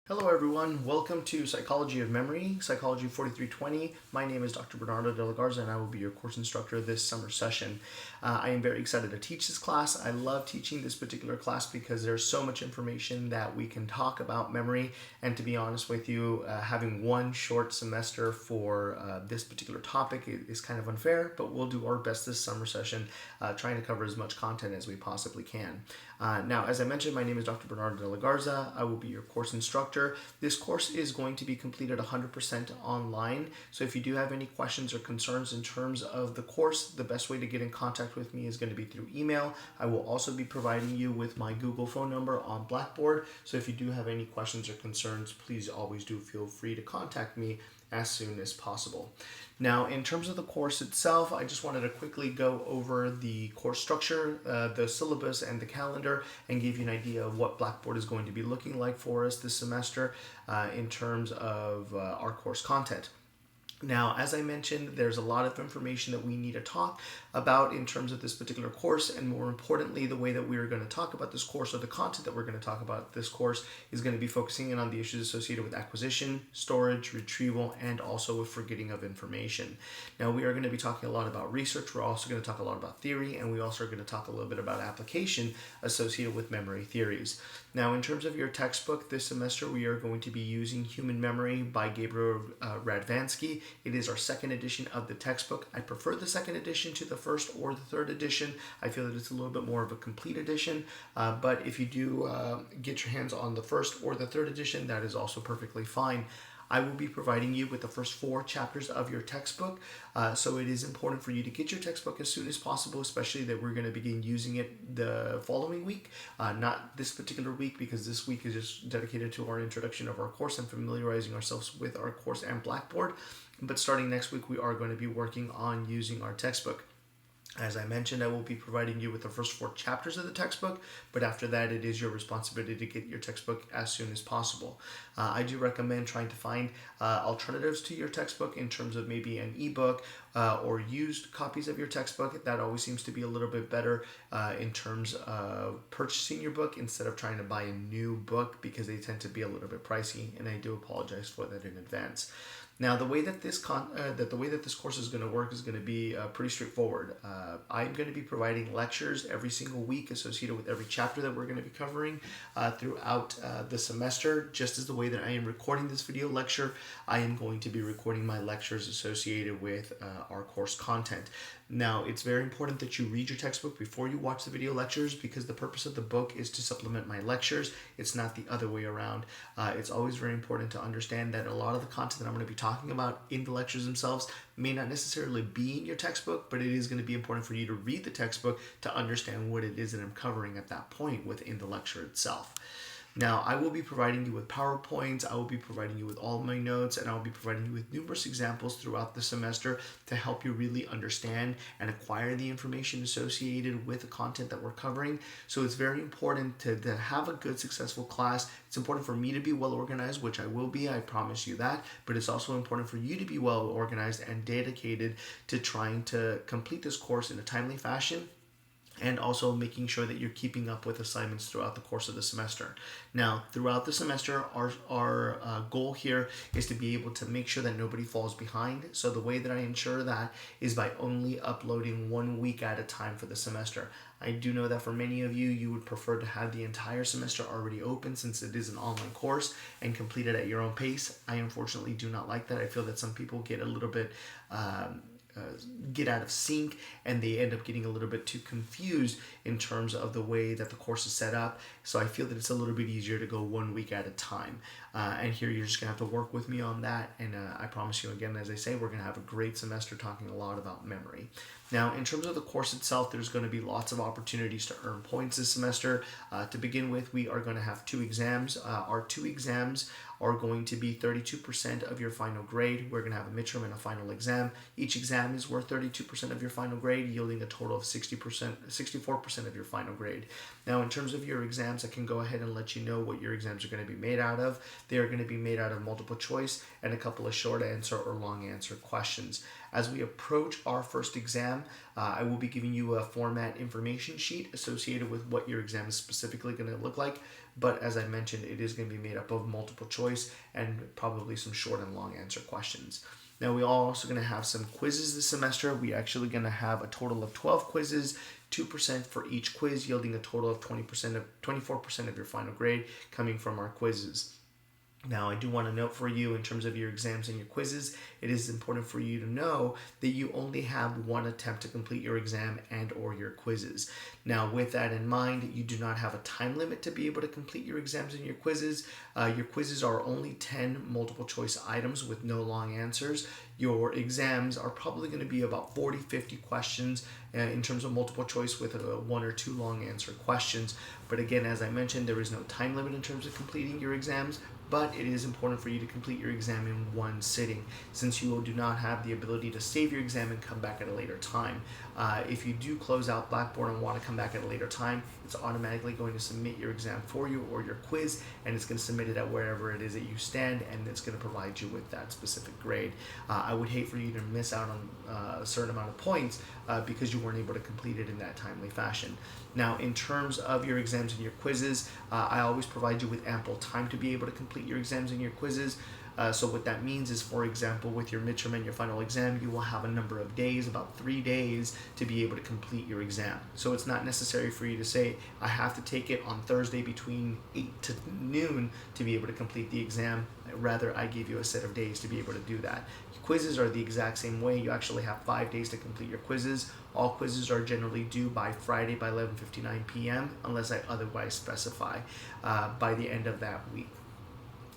Hello everyone, welcome to Psychology of Memory, Psychology 4320. My name is Dr. Bernardo de la Garza and I will be your course instructor this summer session. I am very excited to teach this class. I love teaching this particular class because there's so much information that we can talk about memory, and to be honest with you, having one short semester for this particular topic is kind of unfair, but we'll do our best this summer session trying to cover as much content as we possibly can. Now, as I mentioned, my name is Dr. Bernardo de la Garza. I will be your course instructor. This course is going to be completed 100% online, so if you do have any questions or concerns in terms of the course, the best way to get in contact with me is going to be through email. I will also be providing you with my Google phone number on Blackboard, so if you do have any questions or concerns, please always do feel free to contact me as soon as possible. Now, in terms of the course itself, I just wanted to quickly go over the course structure, the syllabus, and the calendar, and give you an idea of what Blackboard is going to be looking like for us this semester in terms of our course content. Now, as I mentioned, there's a lot of information that we need to talk about in terms of this particular course, and more importantly, the way that we are going to talk about this course, or the content that we're going to talk about this course, is going to be focusing in on the issues associated with acquisition, storage, retrieval, and also with forgetting of information. Now, we are going to be talking a lot about research. We're also going to talk a lot about theory, and we also are going to talk a little bit about application associated with memory theories. Now, in terms of your textbook this semester, we are going to be using Human Memory by Gabriel Radvansky. It is our second edition of the textbook. I prefer the second edition to the first or the third edition. I feel that it's a little bit more of a complete edition, but if you do get your hands on the first or the third edition, that is also perfectly fine. I will be providing you with the first 4 chapters of your textbook, so it is important for you to get your textbook as soon as possible, especially that we're going to begin using it the following week, not this particular week, because this week is just dedicated to our introduction of our course and familiarizing ourselves with our course and Blackboard. But starting next week, we are going to be working on using our textbook. As I mentioned, I will be providing you with the first 4 chapters of the textbook, but after that, it is your responsibility to get your textbook as soon as possible. I do recommend trying to find alternatives to your textbook in terms of maybe an ebook or used copies of your textbook. That always seems to be a little bit better in terms of purchasing your book instead of trying to buy a new book, because they tend to be a little bit pricey, and I do apologize for that in advance. Now, the way that this course is going to work is going to be pretty straightforward. I'm going to be providing lectures every single week associated with every chapter that we're going to be covering throughout the semester. Just as the way that I am recording this video lecture, I am going to be recording my lectures associated with our course content. Now, it's very important that you read your textbook before you watch the video lectures, because the purpose of the book is to supplement my lectures. It's not the other way around. It's always very important to understand that a lot of the content that I'm going to be talking about in the lectures themselves may not necessarily be in your textbook, but it is going to be important for you to read the textbook to understand what it is that I'm covering at that point within the lecture itself. Now, I will be providing you with PowerPoints, I will be providing you with all of my notes, and I will be providing you with numerous examples throughout the semester to help you really understand and acquire the information associated with the content that we're covering. So it's very important to have a good, successful class. It's important for me to be well organized, which I will be, I promise you that, but it's also important for you to be well organized and dedicated to trying to complete this course in a timely fashion, and also making sure that you're keeping up with assignments throughout the course of the semester. Now, throughout the semester, our goal here is to be able to make sure that nobody falls behind. So the way that I ensure that is by only uploading 1 week at a time for the semester. I do know that for many of you, you would prefer to have the entire semester already open, since it is an online course, and complete it at your own pace. I unfortunately do not like that. I feel that some people get a little bit get out of sync, and they end up getting a little bit too confused in terms of the way that the course is set up. So I feel that it's a little bit easier to go 1 week at a time. And here you're just going to have to work with me on that. And I promise you, again, as I say, we're going to have a great semester talking a lot about memory. Now, in terms of the course itself, there's going to be lots of opportunities to earn points this semester. To begin with, we are going to have 2 exams. Our 2 exams are going to be 32% of your final grade. We're going to have a midterm and a final exam. Each exam is worth 32% of your final grade, yielding a total of 64% of your final grade. Now, in terms of your exams, I can go ahead and let you know what your exams are going to be made out of. They are going to be made out of multiple choice and a couple of short answer or long answer questions. As we approach our first exam, I will be giving you a format information sheet associated with what your exam is specifically going to look like. But as I mentioned, it is going to be made up of multiple choice and probably some short and long answer questions. Now, we are also going to have some quizzes this semester. We're actually going to have a total of 12 quizzes, 2% for each quiz, yielding a total of 24% of your final grade coming from our quizzes. Now, I do want to note for you in terms of your exams and your quizzes, it is important for you to know that you only have one attempt to complete your exam and or your quizzes. Now, with that in mind, you do not have a time limit to be able to complete your exams and your quizzes. Your quizzes are only 10 multiple choice items with no long answers. Your exams are probably going to be about 40-50 questions in terms of multiple choice with 1 or 2 long answer questions. But again, as I mentioned, there is no time limit in terms of completing your exams, but it is important for you to complete your exam in one sitting, since you do not have the ability to save your exam and come back at a later time. If you do close out Blackboard and want to come back at a later time, it's automatically going to submit your exam for you or your quiz, and it's going to submit it at wherever it is that you stand, and it's going to provide you with that specific grade. I would hate for you to miss out on a certain amount of points because you weren't able to complete it in that timely fashion. Now, in terms of your exams and your quizzes, I always provide you with ample time to be able to complete your exams and your quizzes. So what that means is, for example, with your midterm and your final exam, you will have a number of days, about 3 days, to be able to complete your exam. So it's not necessary for you to say, I have to take it on Thursday between 8 to noon to be able to complete the exam. Rather, I give you a set of days to be able to do that. Your quizzes are the exact same way. You actually have 5 days to complete your quizzes. All quizzes are generally due by Friday by 11:59 p.m. unless I otherwise specify by the end of that week.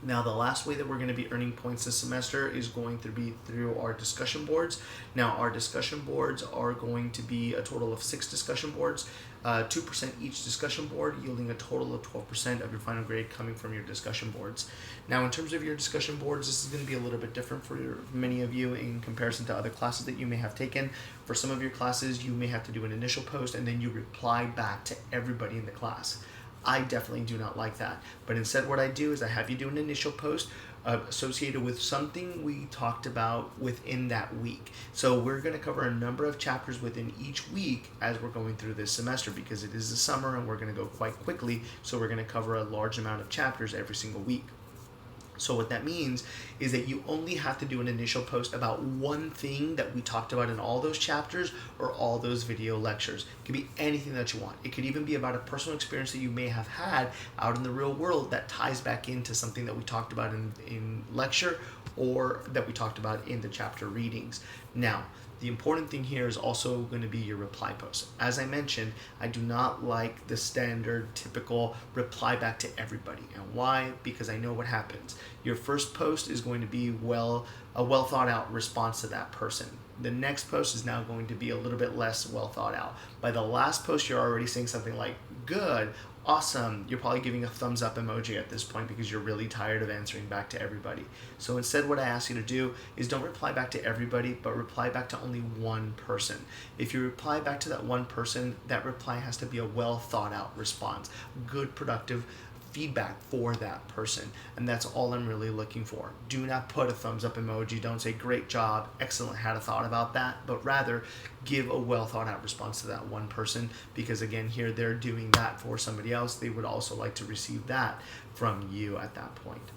Now, the last way that we're going to be earning points this semester is going to be through our discussion boards. Now, our discussion boards are going to be a total of 6 discussion boards, 2% each discussion board, yielding a total of 12% of your final grade coming from your discussion boards. Now, in terms of your discussion boards, this is going to be a little bit different for many of you in comparison to other classes that you may have taken. For some of your classes, you may have to do an initial post and then you reply back to everybody in the class. I definitely do not like that. But instead, what I do is I have you do an initial post associated with something we talked about within that week. So we're going to cover a number of chapters within each week as we're going through this semester, because it is the summer and we're going to go quite quickly. So we're going to cover a large amount of chapters every single week. So what that means is that you only have to do an initial post about one thing that we talked about in all those chapters or all those video lectures. It could be anything that you want. It could even be about a personal experience that you may have had out in the real world that ties back into something that we talked about in lecture or that we talked about in the chapter readings. Now, the important thing here is also going to be your reply post. As I mentioned, I do not like the standard, typical reply back to everybody. And why? Because I know what happens. Your first post is going to be a well thought out response to that person. The next post is now going to be a little bit less well thought out. By the last post, you're already saying something like, good, awesome. You're probably giving a thumbs up emoji at this point because you're really tired of answering back to everybody. So instead, what I ask you to do is don't reply back to everybody, but reply back to only one person. If you reply back to that one person, that reply has to be a well thought out response, good, productive feedback for that person, and that's all I'm really looking for. Do not put a thumbs up emoji. Don't say great job, excellent, had a thought about that, but rather give a well thought out response to that one person, because again, here they're doing that for somebody else. They would also like to receive that from you at that point.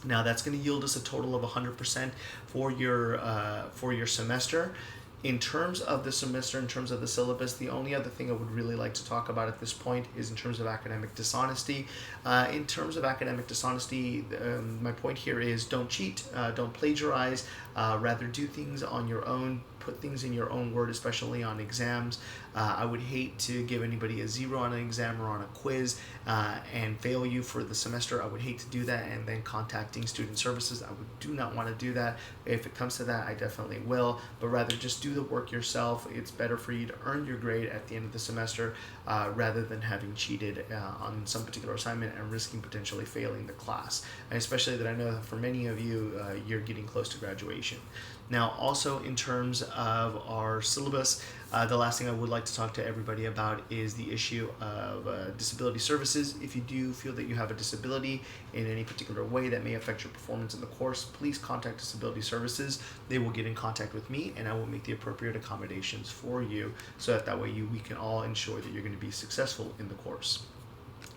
Now, that's going to yield us a total of 100% for your semester. In terms of the semester, in terms of the syllabus, the only other thing I would really like to talk about at this point is in terms of academic dishonesty. In terms of academic dishonesty, my point here is don't cheat, don't plagiarize, rather do things on your own, put things in your own word, especially on exams. I would hate to give anybody a 0 on an exam or on a quiz and fail you for the semester. I would hate to do that and then contacting student services. I do not want to do that. If it comes to that, I definitely will, but rather just do the work yourself. It's better for you to earn your grade at the end of the semester rather than having cheated on some particular assignment and risking potentially failing the class. And especially that I know that for many of you, you're getting close to graduation. Now, also in terms of our syllabus, the last thing I would like to talk to everybody about is the issue of disability services. If you do feel that you have a disability in any particular way that may affect your performance in the course, please contact Disability Services. They will get in contact with me and I will make the appropriate accommodations for you so that way we can all ensure that you're going to be successful in the course.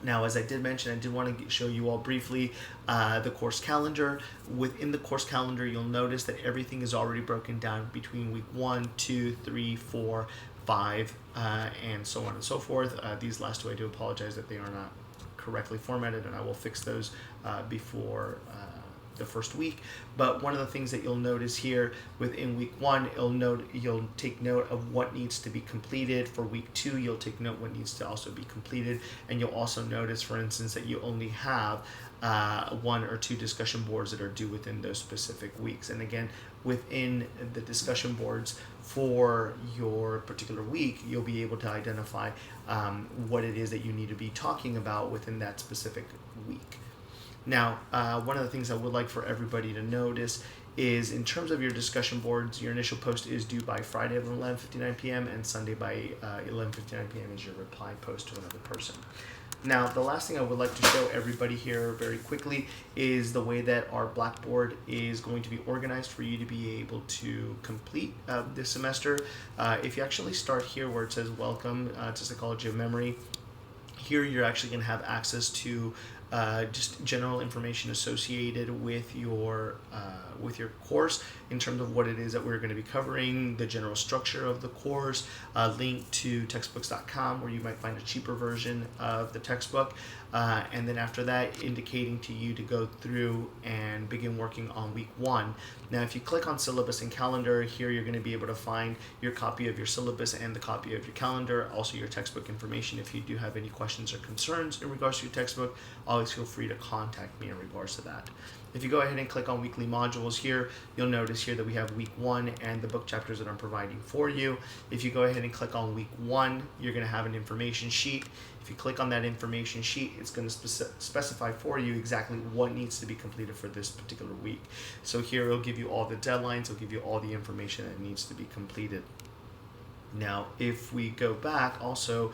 Now, as I did mention, I did want to show you all briefly the course calendar. Within the course calendar, you'll notice that everything is already broken down between week 1, 2, 3, 4, 5, and so on and so forth. These last two, I do apologize that they are not correctly formatted, and I will fix those before the first week. But one of the things that you'll notice here within week 1, you'll take note of what needs to be completed. For week 2, you'll take note what needs to also be completed, and you'll also notice, for instance, that you only have 1 or 2 discussion boards that are due within those specific weeks. And again, within the discussion boards for your particular week, you'll be able to identify what it is that you need to be talking about within that specific week. Now, one of the things I would like for everybody to notice is in terms of your discussion boards, your initial post is due by Friday of 11:59 p.m. and Sunday by 11:59 p.m. is your reply post to another person. Now, the last thing I would like to show everybody here very quickly is the way that our Blackboard is going to be organized for you to be able to complete this semester. If you actually start here where it says Welcome to Psychology of Memory, here you're actually going to have access to just general information associated with your course in terms of what it is that we're going to be covering, the general structure of the course, a link to textbooks.com where you might find a cheaper version of the textbook, and then after that indicating to you to go through and begin working on week 1. Now if you click on syllabus and calendar, here you're going to be able to find your copy of your syllabus and the copy of your calendar, also your textbook information. If you do have any questions or concerns in regards to your textbook, always feel free to contact me in regards to that. If you go ahead and click on weekly modules here, you'll notice here that we have week 1 and the book chapters that I'm providing for you. If you go ahead and click on week 1, you're going to have an information sheet. If you click on that information sheet, it's going to specify for you exactly what needs to be completed for this particular week. So here it'll give you all the deadlines, it'll give you all the information that needs to be completed. Now, if we go back, also,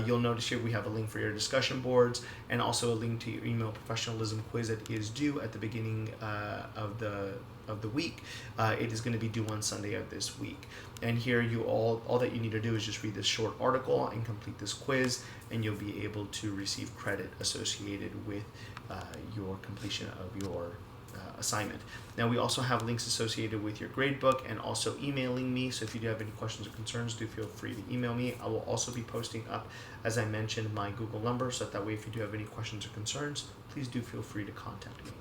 you'll notice here we have a link for your discussion boards and also a link to your email professionalism quiz that is due at the beginning of the week. It is going to be due on Sunday of this week. And here all that you need to do is just read this short article and complete this quiz, and you'll be able to receive credit associated with your completion of your assignment. Now we also have links associated with your gradebook and also emailing me, so if you do have any questions or concerns, do feel free to email me. I will also be posting up, as I mentioned, my Google number, so that way if you do have any questions or concerns, please do feel free to contact me.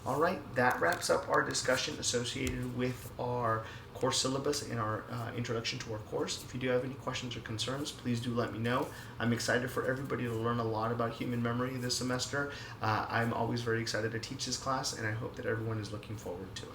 All right, that wraps up our discussion associated with our course syllabus and our introduction to our course. If you do have any questions or concerns, please do let me know. I'm excited for everybody to learn a lot about human memory this semester. I'm always very excited to teach this class, and I hope that everyone is looking forward to it.